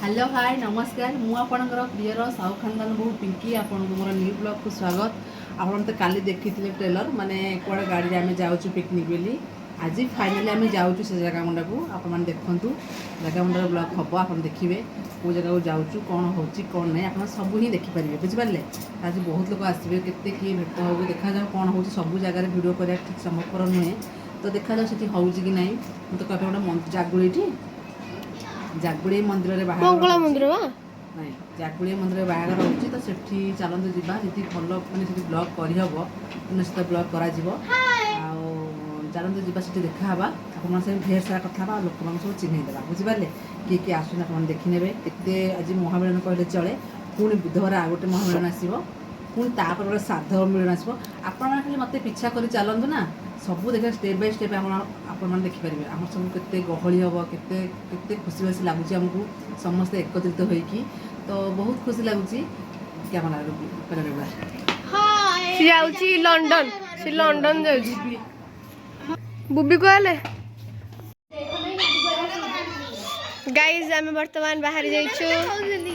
Hello hi नमस्कार मुझे prior Sahu खानदान बहु पिंकी आपन मोर न्यू ब्लॉग को स्वागत। आप तो काली देखी ट्रेलर माने कौड़ गाड़ी आम जाऊँ पिकनिक बोली आज फाइनाली आम जाऊँ से जगह मुंडा को आपने देखूँ जगह मुंडार ब्लॉग हम आप देखिए कौ जगह को जाऊँ कौन हो कौन नहीं आप सब ही देखिपारे बुझिपारे। आज बहुत लोग आसवे के किए भेट हो देखा जाओ कौन हो सब जगह भिड कर ठीक संभवपर नुहे तो देखा जाओ से हो कि ना तो कहे गोटे जागुड़ी जागुड़ी मंदिर मंगला मंदिर नहीं जागुड़ी मंदिर बाहर होची तो सेठी चलते जीवा जी भल माने से ब्लॉग करहब निश्चित ब्लॉग करा चलते जीवा से देखा आप ढेर सारा कथा लोक मान सब चिन्हदेवा बुझिपारे किए किए आस देखने एत आज महामिलन कहले चले पुणी बुधवार आ गए महामिलन आसो पुणी तापर गोटे श्राद्ध मिलन आसो आपण खाली मत पिछा कर चलतु ना सब देखा स्टेप बाय स्टेप आप देखिपारे आम सब के गहली हम के खुशी खुशी लगुच आमको समस्ते एकत्रित होइकी तो बहुत खुशी लगुच कैमरा लंडन से लंडन जाउची बुबी कहले गाइस आम वर्तमान बाहर जाइछु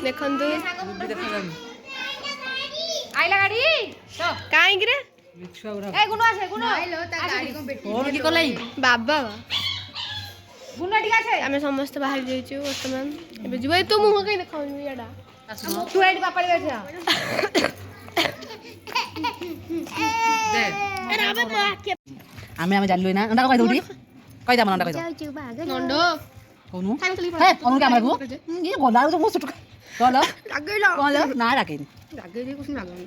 देखंतु आइला गाड़ी काहे रे ए गुनो आसे गुनो आइलो ता गाड़ी को बेटी और की कलाई बाबा गुनो ठीक आछे आम समस्त बाहर जाइछु वर्तमान एबे जीव तू मुह कहीं देखाउ याडा तू एडी बापा रे बैठा आमे आमे जानलु ना अंडा कहि दउडी कहि दा मन अंडा कहि दउ नंदो कोनु हे कोनु कैमरा को ये गोला जो मो सुट कल लागैला कल ना राखेनी लागै कुछ लागै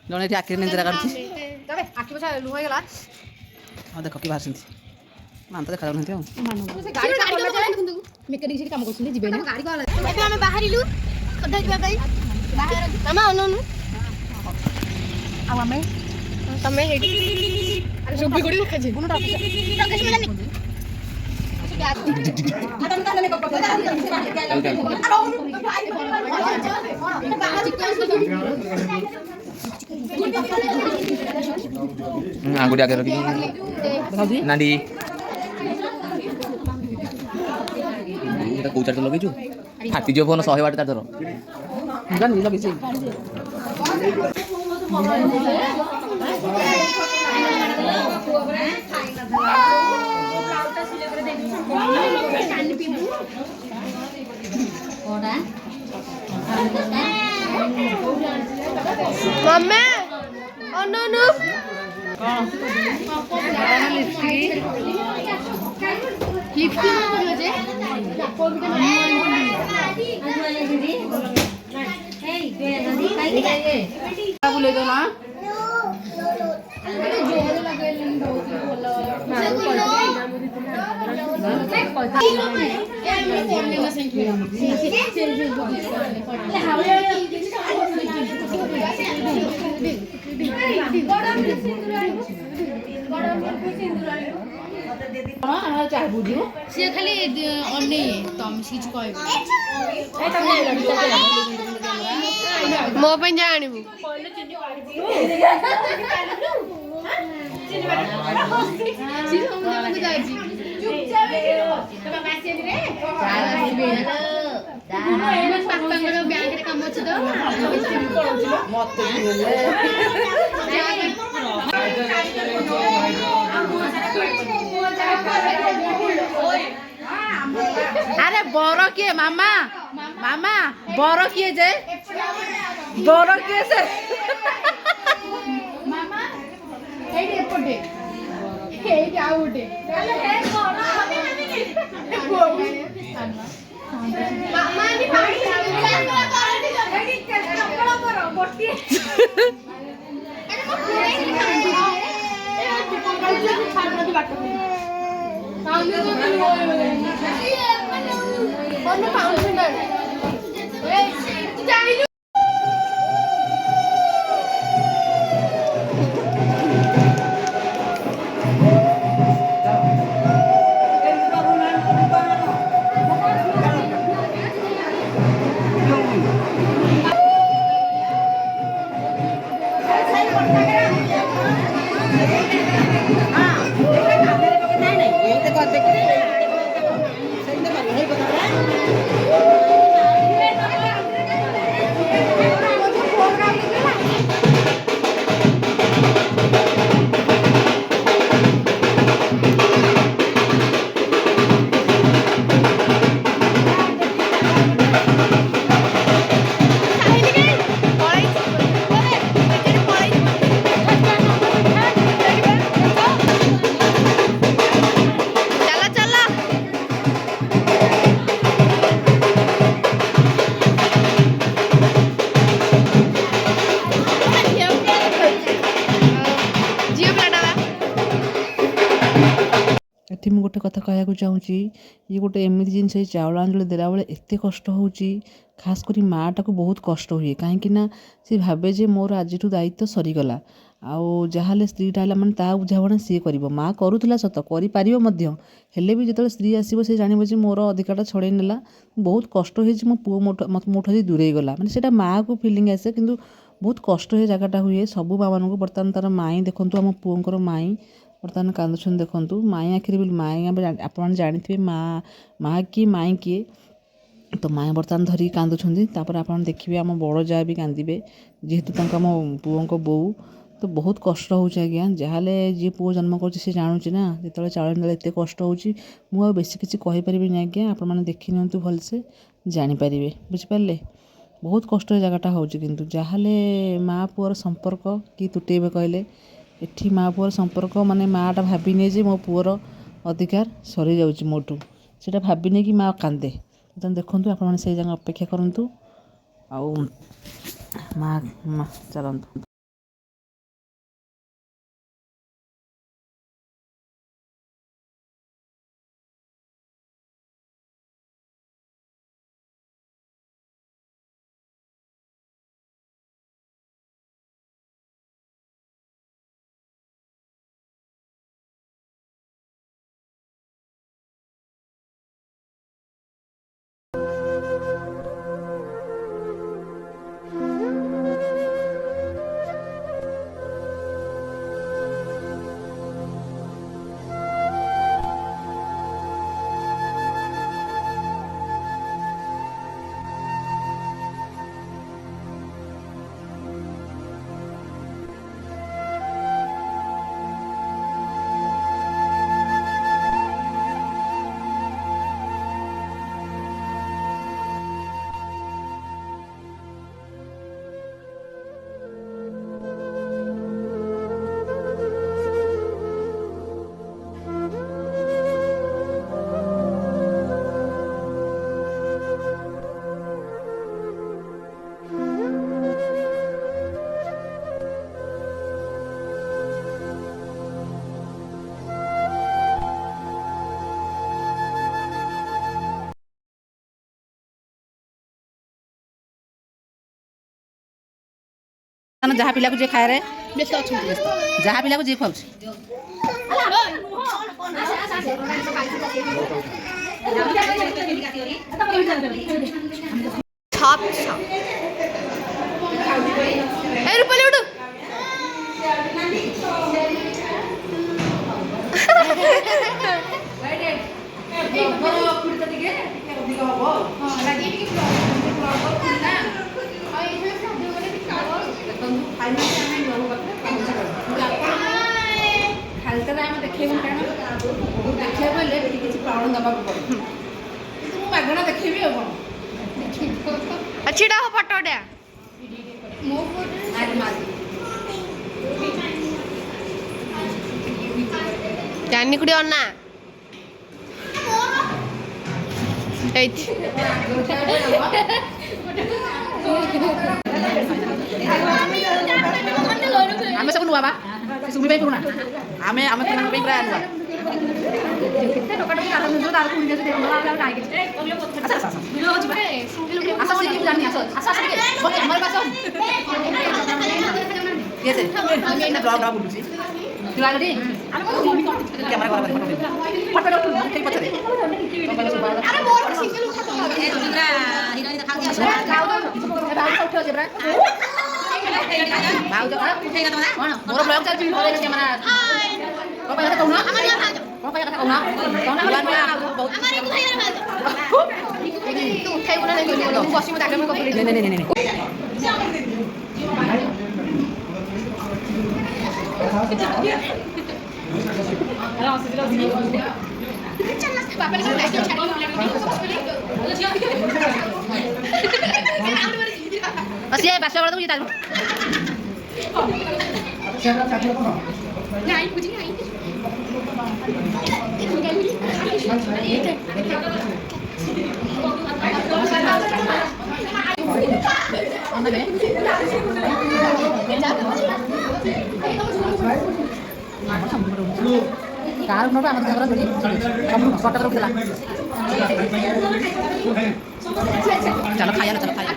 जने ठी आखिर निंद्रा करछि तबे आखि बसा लुह गेला हां देखो की भाषिंती मान तो देखा जाउ नथि से गाड़ी गाड़ी को मेकेनिक से काम करछिले जिबे ना गाड़ी को एबे हम बाहरिलु खड्डा जिबा पई बाहर मामा अननु आ हमें तमे हेडी अरे सुबी गोड़ी रखा जे गुनो प्रकाश मिलानी आंगुठी आगे रखी नांडी कौ चार्जर लगे फाटी जो फोन 100 वाट चार्जर जानी लगे मम्मी अननु बुले दो ना चाहे बुझो से खाली अन्ने तम किछ कहबे मो पे जानिबु बैंक रे काम अछि तो अरे बर किए मामा मामा बर किए जे बर किए से मामा एडी एपटे एडी आउटे मामा नी पानी एडी चपड़ करो बोटी हाँ କଥା କହିବାକୁ ଚାହୁଁଛି ଇଏ ଗୋଟେ ଏମିତି ଜିନିଷ ଏଇ ଚାଉଳ ଆଞ୍ଜୁଳି ଦେଲାବେଳେ ଏତେ କଷ୍ଟ ହେଉଛି ଖାସ୍ କରି ମାଆଟାକୁ ବହୁତ କଷ୍ଟ ହୁଏ କାହିଁକି ନା ସେ ଭାବେ ଯେ ମୋର ଆଜିଠୁ ଦାୟିତ୍ୱ ସରିଗଲା ଆଉ ଯାହାହେଲେ ସ୍ତ୍ରୀଟା ହେଲା ମାନେ ତା ବୁଝାବଣା ସିଏ କରିବ ମାଆ କରୁଥିଲା ସତ କରିପାରିବ ମଧ୍ୟ ହେଲେ ବି ଯେତେବେଳେ ସ୍ତ୍ରୀ ଆସିବ ସେ ଜାଣିବ ଯେ ମୋର ଅଧିକାରଟା ଛଡ଼େଇ ନେଲା ବହୁତ କଷ୍ଟ ହେଇଛି ମୋ ପୁଅ ମୋଠୁ ଆଜି ଦୂରେଇ ଗଲା ମାନେ ସେଇଟା ମାଆକୁ ଫିଲିଂ ଆସେ କିନ୍ତୁ ବହୁତ କଷ୍ଟ ହେ ଜାଗାଟା ହୁଏ ସବୁ ମାଆମାନଙ୍କୁ ବର୍ତ୍ତମାନ ତାର ମାଇଁ ଦେଖନ୍ତୁ ଆମ ପୁଅଙ୍କର ମାଇଁ ବର୍ତ୍ତମାନ କାନ୍ଦୁଛନ୍ତି ଦେଖନ୍ତୁ ମାଇଁ ଆଖିରେ ବି ମାଇଁ ଆପଣମାନେ ଜାଣିଥିବେ ମାଆ କିଏ ମାଇଁ କିଏ ତ ମାଇଁ ବର୍ତ୍ତମାନ ଧରିକି କାନ୍ଦୁଛନ୍ତି ତାପରେ ଆପଣ ଦେଖିବେ ଆମ ବଡ଼ ଯାଆ ବି କାନ୍ଦିବେ ଯେହେତୁ ତାଙ୍କ ଆମ ପୁଅଙ୍କ ବୋଉ ତ ବହୁତ କଷ୍ଟ ହେଉଛି ଆଜ୍ଞା ଯାହାହେଲେ ଯିଏ ପୁଅ ଜନ୍ମ କରୁଛି ସେ ଜାଣୁଛି ନା ଯେତେବେଳେ ଚାଉଳ ନେଲେ ଏତେ କଷ୍ଟ ହେଉଛି ମୁଁ ଆଉ ବେଶୀ କିଛି କହିପାରିବିନି ଆଜ୍ଞା ଆପଣମାନେ ଦେଖିନିଅନ୍ତୁ ଭଲସେ ଜାଣିପାରିବେ ବୁଝିପାରିଲେ ବହୁତ କଷ୍ଟ ଏ ଜାଗାଟା ହେଉଛି କିନ୍ତୁ ଯାହାହେଲେ ମାଆ ପୁଅର ସମ୍ପର୍କ କି ତୁଟେଇବେ କହିଲେ ଏଠି ମାଆ ପୁଅର ସମ୍ପର୍କ ମାନେ ମାଆଟା ଭାବିନିଏ ଯେ ମୋ ପୁଅର ଅଧିକାର ସରିଯାଉଛି ମୋଠୁ ସେଇଟା ଭାବିନିଏ କି ମାଆ କାନ୍ଦେ ତେଣୁ ଦେଖନ୍ତୁ ଆପଣମାନେ ସେଇ ଜାଗା ଅପେକ୍ଷା କରନ୍ତୁ ଆଉ ମାଆ ଚାଲନ୍ତୁ ଯାହା ପିଲାକୁ ଯିଏ ଖାଏରେ ବ୍ୟସ୍ତ ଅଛନ୍ତି ଯାହା ପିଲାକୁ ଯିଏ ଖାଉଛି ଖାଲିଟାରେ ଆମେ ଦେଖେଇବୁ କାରଣ ଦେଖିବାକୁ ହେଲେ କିଛି ପାଉଣ ଦେବାକୁ ପଡ଼ିବ କିନ୍ତୁ ମୁଁ ମାଗଣା ଦେଖେଇବି ଆଉ କ'ଣ ଛିଡ଼ା ହବ ଫଟୋଟା ଜାନି କୁଡ଼ି ଅନା ଏଇଠି ଆମେ ସବୁ ନୂଆ ବା ସୁମି ପାଇଁ ପୁରୁଣା ଆମେ ଆମେ ପିଲାଙ୍କ ପାଇଁ ପୁରା ନୂଆ ମୋର ବ୍ଲଗ ଚାଲିଛି ସିଏ ବାସ ବେଳକୁ ଇଏ କାହାର ନବା ଆମ ଘର ଧରି ସବୁ ଫଟୋ ଉଠିଲା ଚାଲ ଖାଇବା ଚାଲ ଖାଇବା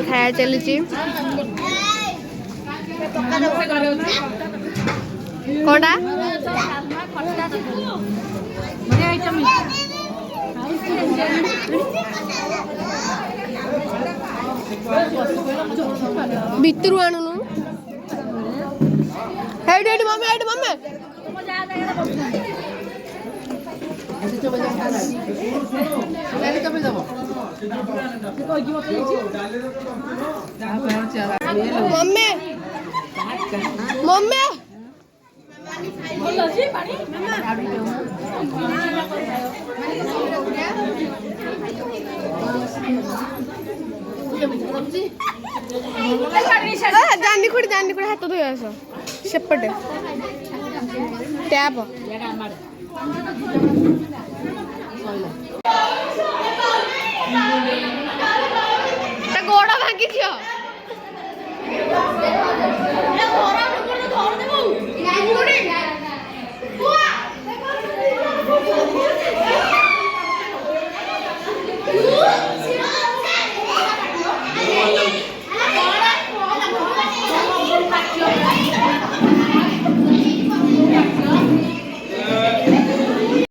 ଖାଇବା ଚାଲିଛି କଣଟା ଭିତରୁ ଆଣୁନୁ ହେଇଠି ମମି ମମି ଦାଣ୍ଡି ଖୁଡ଼ି ହାତ ଧୋଇ ଆସ ସେପଟେ ଟ୍ୟାପ ଗୋଡ଼ ଭାଙ୍ଗିଯିବ